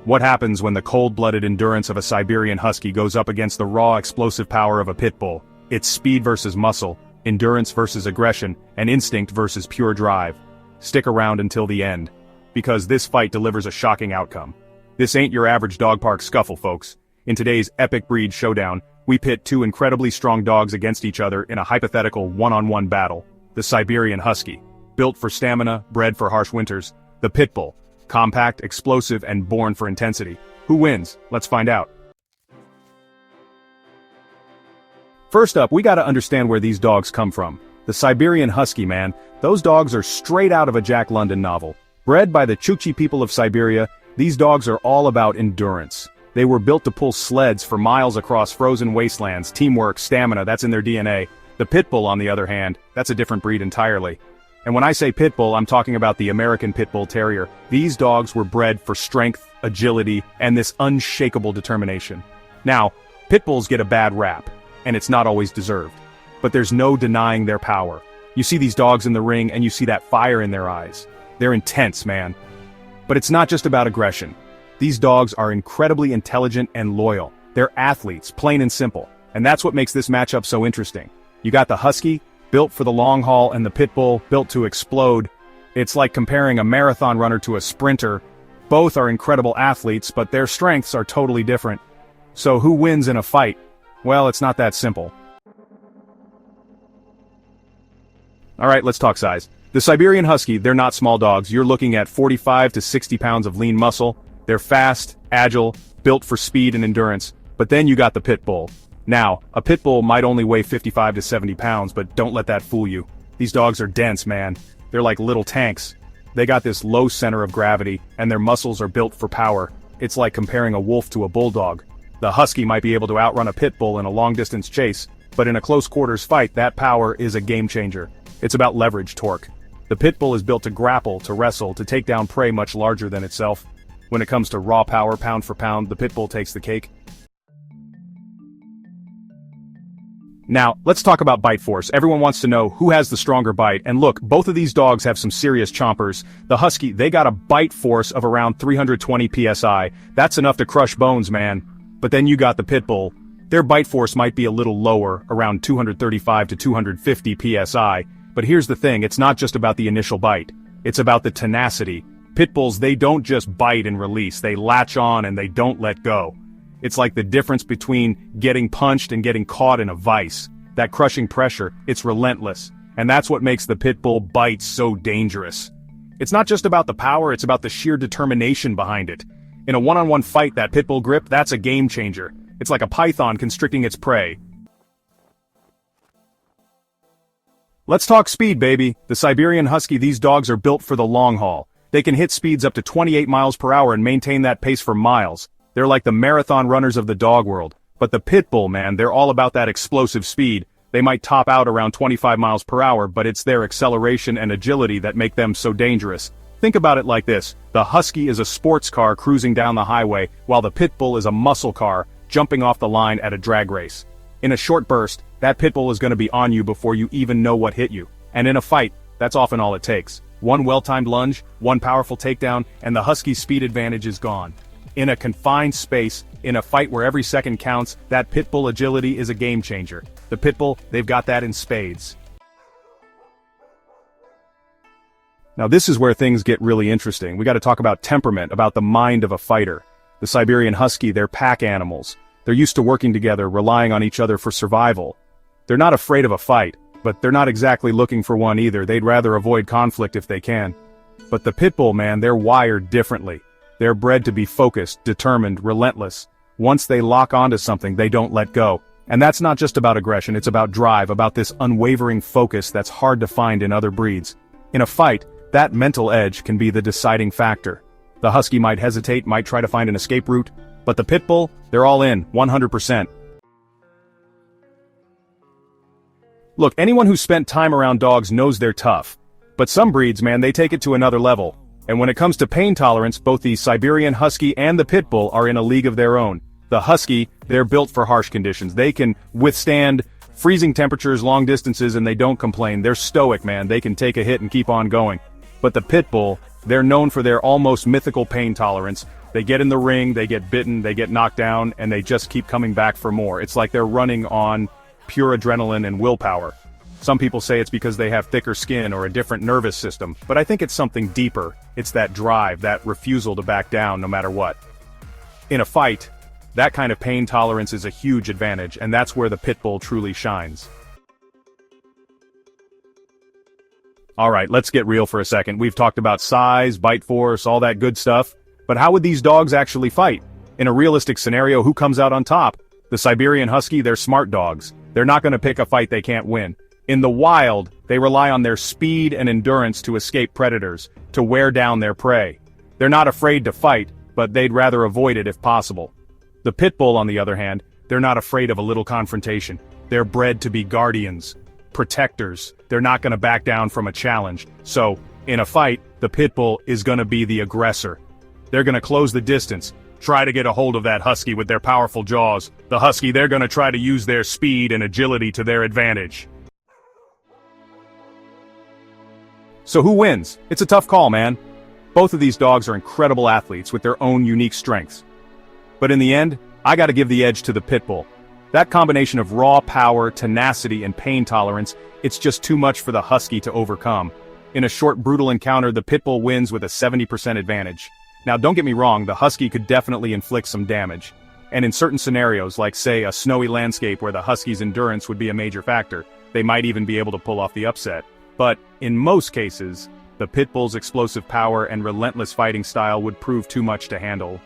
What happens when the cold-blooded endurance of a Siberian Husky goes up against the raw explosive power of a Pitbull? It's speed versus muscle, endurance versus aggression, and instinct versus pure drive. Stick around until the end, because this fight delivers a shocking outcome. This ain't your average dog park scuffle, folks. In today's epic breed showdown, we pit two incredibly strong dogs against each other in a hypothetical one-on-one battle. The Siberian Husky, built for stamina, bred for harsh winters. The Pitbull, compact, explosive, and born for intensity. Who wins? Let's find out. First up, we gotta understand where these dogs come from. The Siberian Husky, man, those dogs are straight out of a Jack London novel. Bred by the Chukchi people of Siberia, these dogs are all about endurance. They were built to pull sleds for miles across frozen wastelands, teamwork, stamina, that's in their DNA. The Pitbull, on the other hand, that's a different breed entirely. And when I say Pitbull, I'm talking about the American Pitbull Terrier. These dogs were bred for strength, agility, and this unshakable determination. Now, Pitbulls get a bad rap, and it's not always deserved. But there's no denying their power. You see these dogs in the ring, and you see that fire in their eyes. They're intense, man. But it's not just about aggression. These dogs are incredibly intelligent and loyal. They're athletes, plain and simple. And that's what makes this matchup so interesting. You got the Husky, built for the long haul, and the Pitbull, built to explode. It's like comparing a marathon runner to a sprinter. Both are incredible athletes, but their strengths are totally different. So who wins in a fight? Well, it's not that simple. Alright, let's talk size. The Siberian Husky, they're not small dogs. You're looking at 45 to 60 pounds of lean muscle. They're fast, agile, built for speed and endurance. But then you got the Pitbull. Now, a Pitbull might only weigh 55 to 70 pounds, but don't let that fool you. These dogs are dense, man. They're like little tanks. They got this low center of gravity, and their muscles are built for power. It's like comparing a wolf to a bulldog. The Husky might be able to outrun a Pitbull in a long-distance chase, but in a close-quarters fight, that power is a game-changer. It's about leverage, torque. The Pitbull is built to grapple, to wrestle, to take down prey much larger than itself. When it comes to raw power, pound for pound, the Pitbull takes the cake. Now, let's talk about bite force. Everyone wants to know who has the stronger bite, and look, both of these dogs have some serious chompers. The Husky, they got a bite force of around 320 psi. That's enough to crush bones, man. But then you got the Pitbull. Their bite force might be a little lower, around 235 to 250 psi. But here's the thing, it's not just about the initial bite. It's about the tenacity. Pitbulls, they don't just bite and release, they latch on and they don't let go. It's like the difference between getting punched and getting caught in a vice. That crushing pressure, it's relentless. And that's what makes the Pitbull bite so dangerous. It's not just about the power, it's about the sheer determination behind it. In a one-on-one fight, that Pitbull grip, that's a game changer. It's like a python constricting its prey. Let's talk speed, baby. The Siberian Husky, these dogs are built for the long haul. They can hit speeds up to 28 miles per hour and maintain that pace for miles. They're like the marathon runners of the dog world. But the Pitbull, man, they're all about that explosive speed. They might top out around 25 miles per hour, but it's their acceleration and agility that make them so dangerous. Think about it like this. The Husky is a sports car cruising down the highway, while the Pitbull is a muscle car jumping off the line at a drag race. In a short burst, that Pitbull is going to be on you before you even know what hit you. And in a fight, that's often all it takes. One well-timed lunge, one powerful takedown, and the Husky's speed advantage is gone. In a confined space, in a fight where every second counts, that Pitbull agility is a game changer. The Pitbull, they've got that in spades. Now this is where things get really interesting. We got to talk about temperament, about the mind of a fighter. The Siberian Husky, they're pack animals. They're used to working together, relying on each other for survival. They're not afraid of a fight, but they're not exactly looking for one either. They'd rather avoid conflict if they can. But the Pitbull, man, they're wired differently. They're bred to be focused, determined, relentless. Once they lock onto something, they don't let go. And that's not just about aggression, it's about drive, about this unwavering focus that's hard to find in other breeds. In a fight, that mental edge can be the deciding factor. The Husky might hesitate, might try to find an escape route, but the Pitbull, they're all in, 100%. Look, anyone who's spent time around dogs knows they're tough. But some breeds, man, they take it to another level. And when it comes to pain tolerance, both the Siberian Husky and the Pitbull are in a league of their own. The Husky, they're built for harsh conditions. They can withstand freezing temperatures, long distances, and they don't complain. They're stoic, man. They can take a hit and keep on going. But the Pitbull, they're known for their almost mythical pain tolerance. They get in the ring, they get bitten, they get knocked down, and they just keep coming back for more. It's like they're running on pure adrenaline and willpower. Some people say it's because they have thicker skin or a different nervous system, but I think it's something deeper. It's that drive, that refusal to back down no matter what. In a fight, that kind of pain tolerance is a huge advantage, and that's where the Pitbull truly shines. Alright, let's get real for a second. We've talked about size, bite force, all that good stuff, but how would these dogs actually fight? In a realistic scenario, who comes out on top? The Siberian Husky, they're smart dogs. They're not gonna pick a fight they can't win. In the wild, they rely on their speed and endurance to escape predators, to wear down their prey. They're not afraid to fight, but they'd rather avoid it if possible. The Pitbull, on the other hand, they're not afraid of a little confrontation. They're bred to be guardians, protectors. They're not gonna back down from a challenge. So, in a fight, the Pitbull is gonna be the aggressor. They're gonna close the distance, try to get a hold of that Husky with their powerful jaws. The Husky, they're gonna try to use their speed and agility to their advantage. So who wins? It's a tough call, man. Both of these dogs are incredible athletes with their own unique strengths. But in the end, I gotta give the edge to the Pitbull. That combination of raw power, tenacity, and pain tolerance, it's just too much for the Husky to overcome. In a short, brutal encounter, the Pitbull wins with a 70% advantage. Now don't get me wrong, the Husky could definitely inflict some damage. And in certain scenarios, like say a snowy landscape where the Husky's endurance would be a major factor, they might even be able to pull off the upset. But, in most cases, the Pitbull's explosive power and relentless fighting style would prove too much to handle.